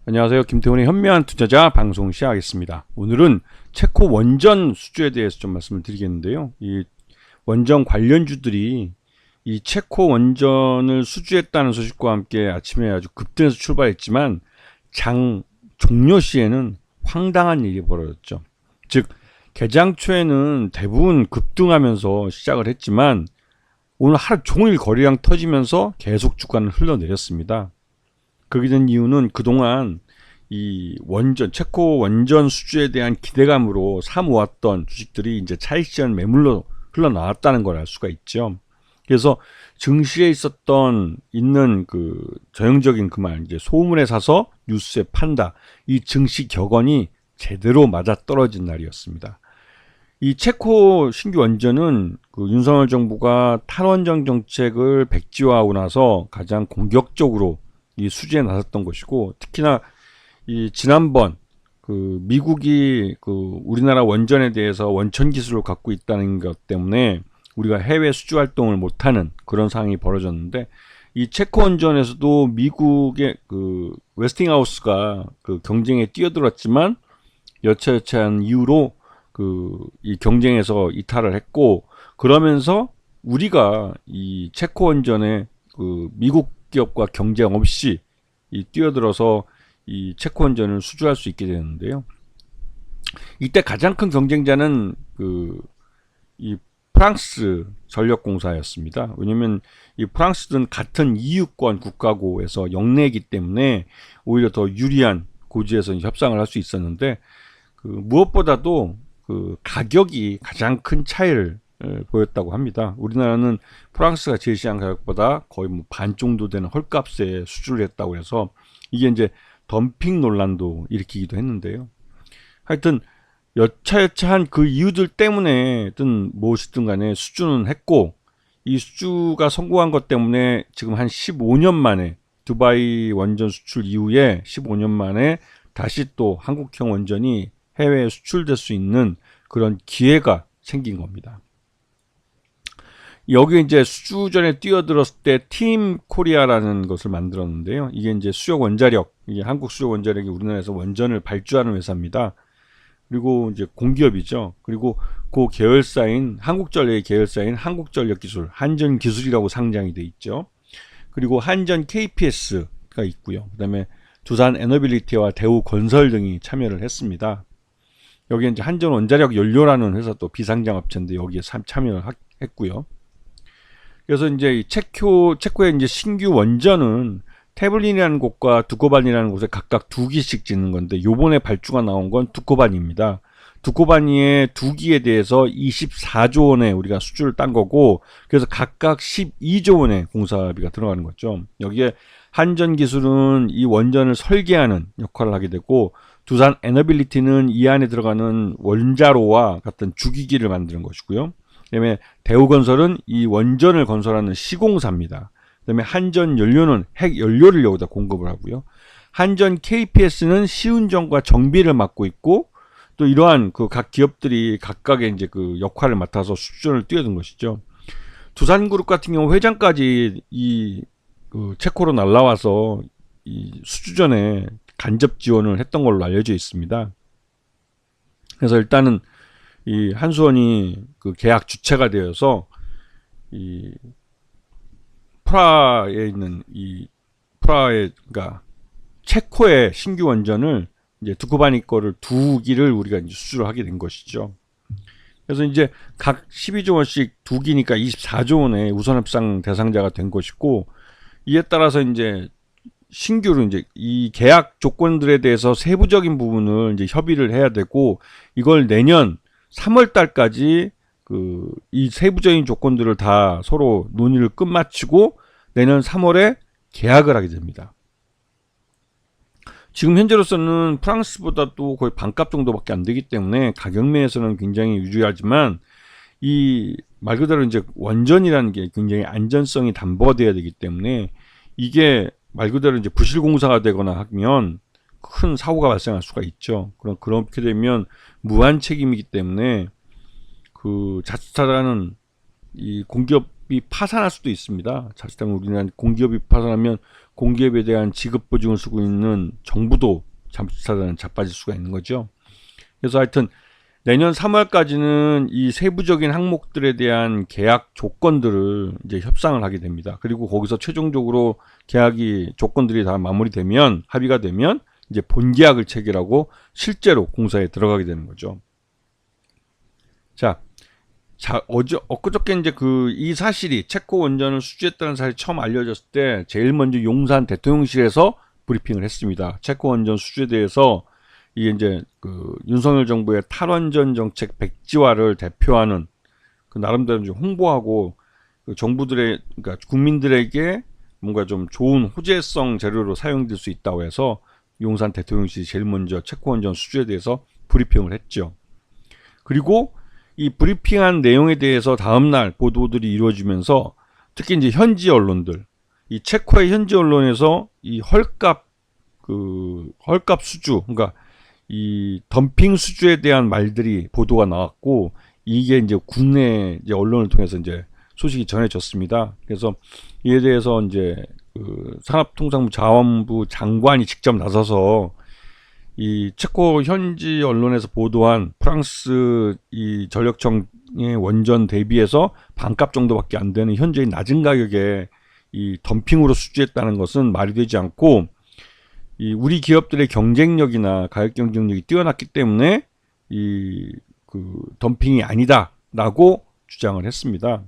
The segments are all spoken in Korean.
안녕하세요. 김태훈의 현명한 투자자 방송 시작하겠습니다. 오늘은 체코 원전 수주에 대해서 좀 말씀을 드리겠는데요. 이 원전 관련주들이 이 체코 원전을 수주했다는 소식과 함께 아침에 아주 급등해서 출발했지만 장 종료 시에는 황당한 일이 벌어졌죠. 즉 개장 초에는 대부분 급등하면서 시작을 했지만 오늘 하루 종일 거래량 터지면서 계속 주가는 흘러내렸습니다. 그렇게 된 이유는 그동안 이 원전, 체코 원전 수주에 대한 기대감으로 사모았던 주식들이 이제 차익 실현 매물로 흘러나왔다는 걸 알 수가 있죠. 그래서 증시에 있는 그 전형적인 그 말, 이제 소문에 사서 뉴스에 판다. 이 증시 격언이 제대로 맞아 떨어진 날이었습니다. 이 체코 신규 원전은 그 윤석열 정부가 탈원전 정책을 백지화하고 나서 가장 공격적으로 이 수주에 나섰던 것이고, 특히나 이 지난번 그 미국이 그 우리나라 원전에 대해서 원천 기술을 갖고 있다는 것 때문에 우리가 해외 수주 활동을 못하는 그런 상황이 벌어졌는데, 이 체코 원전에서도 미국의 그 웨스팅하우스가 그 경쟁에 뛰어들었지만 여차여차한 이유로 그 이 경쟁에서 이탈을 했고, 그러면서 우리가 이 체코 원전에 그 미국 기업과 경쟁 없이 이 뛰어들어서 이 체코 원전을 수주할 수 있게 되는데요. 이때 가장 큰 경쟁자는 그 이 프랑스 전력공사였습니다. 왜냐하면 이 프랑스는 같은 EU권 국가고에서 영내이기 때문에 오히려 더 유리한 고지에서 협상을 할 수 있었는데, 그 무엇보다도 그 가격이 가장 큰 차이를 보였다고 합니다. 우리나라는 프랑스가 제시한 가격보다 거의 뭐 반 정도 되는 헐값에 수주를 했다고 해서 이게 이제 덤핑 논란도 일으키기도 했는데요. 하여튼 여차여차한 그 이유들 때문에든 무엇이든 간에 수주는 했고, 이 수주가 성공한 것 때문에 지금 한 15년 만에 두바이 원전 수출 이후에 15년 만에 다시 또 한국형 원전이 해외에 수출될 수 있는 그런 기회가 생긴 겁니다. 여기 이제 수주전에 뛰어들었을 때 팀 코리아라는 것을 만들었는데요. 이게 이제 수력 원자력, 이게 한국 수력 원자력이 우리나라에서 원전을 발주하는 회사입니다. 그리고 이제 공기업이죠. 그리고 그 계열사인 한국전력의 계열사인 한국전력기술, 한전기술이라고 상장이 돼 있죠. 그리고 한전 KPS가 있고요. 그다음에 두산 에너빌리티와 대우건설 등이 참여를 했습니다. 여기 이제 한전 원자력 연료라는 회사 또 비상장 업체인데 여기에 참여를 했고요. 그래서 이제 체코의 이제 신규 원전은 태블린이라는 곳과 두코반이라는 곳에 각각 2기씩 짓는 건데, 요번에 발주가 나온 건 두코반입니다. 두코반이의 2기에 대해서 24조 원에 우리가 수주를 딴 거고, 그래서 각각 12조 원의 공사비가 들어가는 거죠. 여기에 한전기술은 이 원전을 설계하는 역할을 하게 되고, 두산 에너빌리티는 이 안에 들어가는 원자로와 같은 주기기를 만드는 것이고요. 그다음에 대우건설은 이 원전을 건설하는 시공사입니다. 그다음에 한전연료는 핵연료를 여기다 공급을 하고요. 한전 KPS는 시운전과 정비를 맡고 있고, 또 이러한 그 각 기업들이 각각의 이제 그 역할을 맡아서 수주전을 뛰어든 것이죠. 두산그룹 같은 경우 회장까지 그 체코로 날라와서 이 수주전에 간접 지원을 했던 걸로 알려져 있습니다. 그래서 일단은 이 한수원이 그 계약 주체가 되어서 이 프라하에 있는 그러니까 체코의 신규 원전을 이제 두코바니 거를 2기를 우리가 이제 수주를 하게 된 것이죠. 그래서 이제 각 12조 원씩 2기니까 24조 원의 우선 협상 대상자가 된 것이고, 이에 따라서 이제 신규로 이제 이 계약 조건들에 대해서 세부적인 부분을 이제 협의를 해야 되고, 이걸 내년 3월 달까지 그 이 세부적인 조건들을 다 서로 논의를 끝마치고 내년 3월에 계약을 하게 됩니다. 지금 현재로서는 프랑스보다도 거의 반값 정도밖에 안 되기 때문에 가격면에서는 굉장히 유리하지만, 이 말 그대로 이제 원전이라는 게 굉장히 안전성이 담보돼야 되기 때문에 이게 말 그대로 이제 부실 공사가 되거나 하면 큰 사고가 발생할 수가 있죠. 그렇게 되면 무한 책임이기 때문에 그 자칫하다가는 이 공기업이 파산할 수도 있습니다. 자칫하면 우리나라 공기업이 파산하면 공기업에 대한 지급 보증을 쓰고 있는 정부도 잠수타단 자빠질 수가 있는 거죠. 그래서 하여튼 내년 3월까지는 이 세부적인 항목들에 대한 계약 조건들을 이제 협상을 하게 됩니다. 그리고 거기서 최종적으로 계약이 조건들이 다 마무리되면 합의가 되면 이제 본계약을 체결하고 실제로 공사에 들어가게 되는 거죠. 자, 엊그저께 이제 이 사실이 체코 원전을 수주했다는 사실이 처음 알려졌을 때 제일 먼저 용산 대통령실에서 브리핑을 했습니다. 체코 원전 수주에 대해서 이게 이제 윤석열 정부의 탈원전 정책 백지화를 대표하는 나름대로 좀 홍보하고 정부들의 그러니까 국민들에게 뭔가 좀 좋은 호재성 재료로 사용될 수 있다고 해서 용산 대통령실이 제일 먼저 체코 원전 수주에 대해서 브리핑을 했죠. 그리고 이 브리핑한 내용에 대해서 다음날 보도들이 이루어지면서 특히 이제 현지 언론들, 이 체코의 현지 언론에서 이 헐값 수주, 그러니까 이 덤핑 수주에 대한 말들이 보도가 나왔고 이게 이제 국내 이제 언론을 통해서 이제 소식이 전해졌습니다. 그래서 이에 대해서 이제 산업통상부 자원부 장관이 직접 나서서 이 체코 현지 언론에서 보도한 프랑스 이 전력청의 원전 대비해서 반값 정도밖에 안 되는 현재의 낮은 가격에 이 덤핑으로 수주했다는 것은 말이 되지 않고 이 우리 기업들의 경쟁력이나 가격 경쟁력이 뛰어났기 때문에 덤핑이 아니다라고 주장을 했습니다.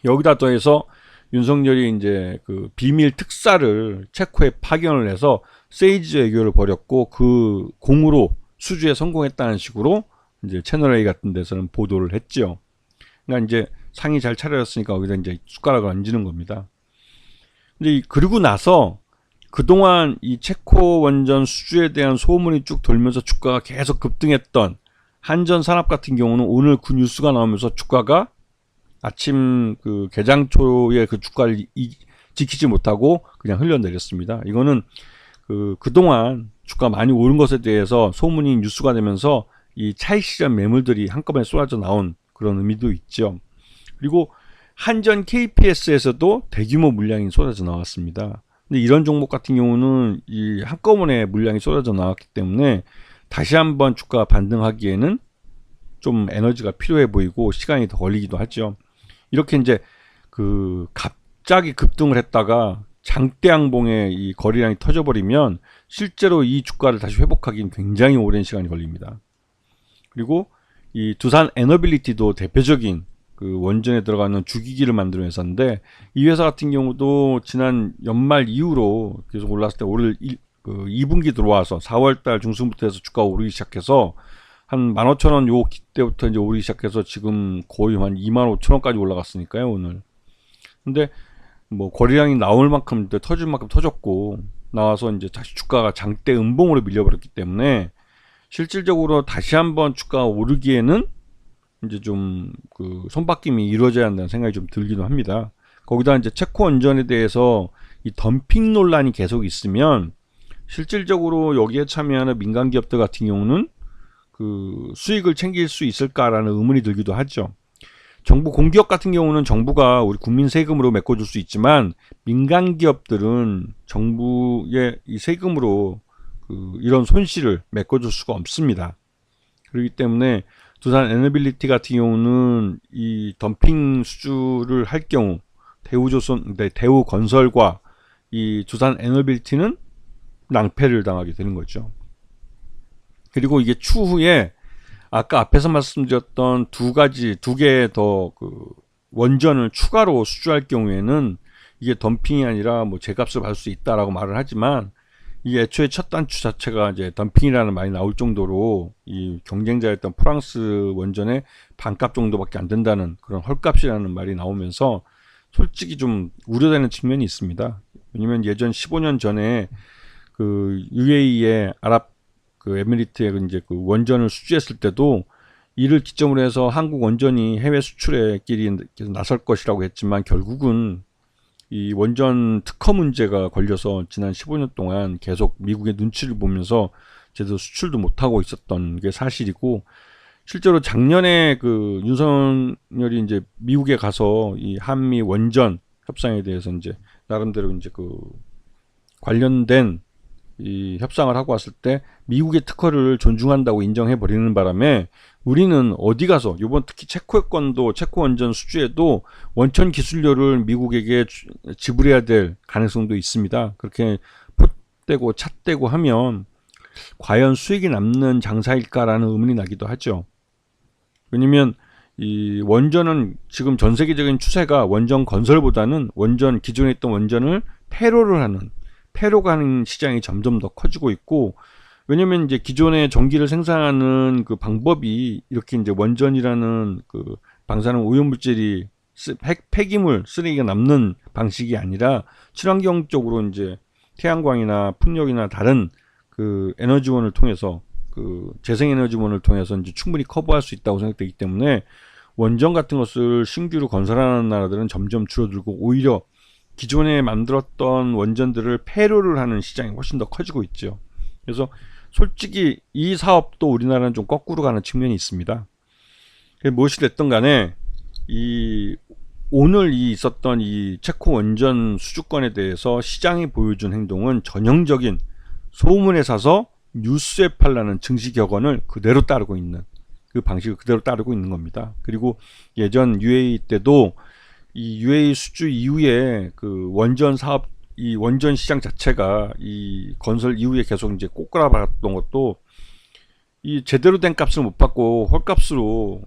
여기다 더해서 윤석열이 이제 비밀 특사를 체코에 파견을 해서 세이지 외교를 벌였고 그 공으로 수주에 성공했다는 식으로 이제 채널A 같은 데서는 보도를 했죠. 그러니까 이제 상이 잘 차려졌으니까 거기다 이제 숟가락을 얹는 겁니다. 근데 그러고 나서 그동안 이 체코 원전 수주에 대한 소문이 쭉 돌면서 주가가 계속 급등했던 한전산업 같은 경우는 오늘 그 뉴스가 나오면서 주가가 아침 개장 초에 그 주가를 지키지 못하고 그냥 흘러내렸습니다. 이거는 그동안 주가 많이 오른 것에 대해서 소문이 뉴스가 되면서 이 차익 실현 매물들이 한꺼번에 쏟아져 나온 그런 의미도 있죠. 그리고 한전 KPS에서도 대규모 물량이 쏟아져 나왔습니다. 근데 이런 종목 같은 경우는 이 한꺼번에 물량이 쏟아져 나왔기 때문에 다시 한번 주가가 반등하기에는 좀 에너지가 필요해 보이고 시간이 더 걸리기도 하죠. 이렇게 이제 갑자기 급등을 했다가 장대양봉에 이 거래량이 터져버리면 실제로 이 주가를 다시 회복하기는 굉장히 오랜 시간이 걸립니다. 그리고 이 두산 에너빌리티도 대표적인 원전에 들어가는 주기기를 만드는 회사인데 이 회사 같은 경우도 지난 연말 이후로 계속 올랐을 때 올 2분기 들어와서 4월달 중순부터 해서 주가가 오르기 시작해서 한 15,000원 요 기때부터 이제 오르기 시작해서 지금 거의 한 25,000원까지 올라갔으니까요 오늘. 근데 뭐 거래량이 나올 만큼 터질 만큼 터졌고 나와서 이제 다시 주가가 장대 음봉으로 밀려버렸기 때문에 실질적으로 다시 한번 주가가 오르기에는 이제 좀 손바뀜이 이루어져야 한다는 생각이 좀 들기도 합니다. 거기다 이제 체코 원전에 대해서 이 덤핑 논란이 계속 있으면 실질적으로 여기에 참여하는 민간 기업들 같은 경우는 수익을 챙길 수 있을까라는 의문이 들기도 하죠. 정부 공기업 같은 경우는 정부가 우리 국민 세금으로 메꿔줄 수 있지만 민간 기업들은 정부의 이 세금으로 이런 손실을 메꿔줄 수가 없습니다. 그렇기 때문에 두산 에너빌리티 같은 경우는 이 덤핑 수주를 할 경우 대우건설과 이 두산 에너빌리티는 낭패를 당하게 되는 거죠. 그리고 이게 추후에 아까 앞에서 말씀드렸던 두 개의 더 원전을 추가로 수주할 경우에는 이게 덤핑이 아니라 뭐 제값을 받을 수 있다라고 말을 하지만 이게 애초에 첫 단추 자체가 이제 덤핑이라는 말이 나올 정도로 이 경쟁자였던 프랑스 원전의 반값 정도밖에 안 된다는 그런 헐값이라는 말이 나오면서 솔직히 좀 우려되는 측면이 있습니다. 왜냐면 예전 15년 전에 UAE의 에미리트의 이제 원전을 수주했을 때도 이를 기점으로 해서 한국 원전이 해외 수출에 길이 나설 것이라고 했지만 결국은 이 원전 특허 문제가 걸려서 지난 15년 동안 계속 미국의 눈치를 보면서 제대로 수출도 못하고 있었던 게 사실이고 실제로 작년에 윤석열이 이제 미국에 가서 이 한미 원전 협상에 대해서 이제 나름대로 이제 그 관련된 이 협상을 하고 왔을 때 미국의 특허를 존중한다고 인정해 버리는 바람에 우리는 어디 가서 요번 특히 체코의 건도 체코 원전 수주에도 원천 기술료를 미국에게 지불해야 될 가능성도 있습니다. 그렇게 폿대고 찻대고 하면 과연 수익이 남는 장사일까라는 의문이 나기도 하죠. 왜냐면 이 원전은 지금 전 세계적인 추세가 원전 건설보다는 원전 기존에 있던 원전을 폐로가 하는 시장이 점점 더 커지고 있고, 왜냐면 이제 기존의 전기를 생산하는 그 방법이 이렇게 이제 원전이라는 그 방사능 오염물질이 폐기물 쓰레기가 남는 방식이 아니라 친환경적으로 이제 태양광이나 풍력이나 다른 그 에너지원을 통해서 그 재생에너지원을 통해서 이제 충분히 커버할 수 있다고 생각되기 때문에 원전 같은 것을 신규로 건설하는 나라들은 점점 줄어들고 오히려 기존에 만들었던 원전들을 폐로를 하는 시장이 훨씬 더 커지고 있죠. 그래서 솔직히 이 사업도 우리나라는 좀 거꾸로 가는 측면이 있습니다. 무엇이 됐든 간에 오늘 있었던 이 체코 원전 수주권에 대해서 시장이 보여준 행동은 전형적인 소문에 사서 뉴스에 팔라는 증시 격언을 그대로 따르고 있는, 그 방식을 그대로 따르고 있는 겁니다. 그리고 예전 UAE 때도 이 UAE 수주 이후에 그 원전 사업, 이 원전 시장 자체가 이 건설 이후에 계속 이제 꼬꾸라봤던 것도 이 제대로 된 값을 못 받고 헐값으로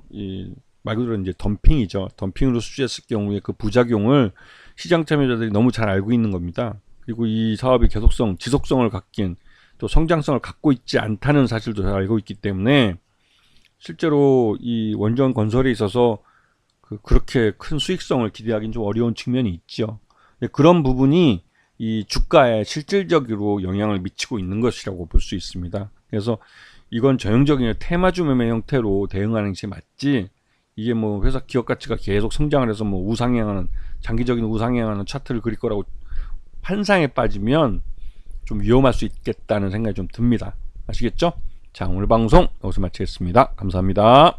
말 그대로 이제 덤핑이죠. 덤핑으로 수주했을 경우에 그 부작용을 시장 참여자들이 너무 잘 알고 있는 겁니다. 그리고 이 사업이 계속성, 지속성을 갖긴 또 성장성을 갖고 있지 않다는 사실도 잘 알고 있기 때문에 실제로 이 원전 건설에 있어서 그렇게 큰 수익성을 기대하기는 좀 어려운 측면이 있죠. 그런 부분이 이 주가에 실질적으로 영향을 미치고 있는 것이라고 볼 수 있습니다. 그래서 이건 전형적인 테마주 매매 형태로 대응하는 것이 맞지, 이게 뭐 회사 기업 가치가 계속 성장을 해서 뭐 장기적인 우상향하는 차트를 그릴 거라고 환상에 빠지면 좀 위험할 수 있겠다는 생각이 좀 듭니다. 아시겠죠? 자, 오늘 방송 여기서 마치겠습니다. 감사합니다.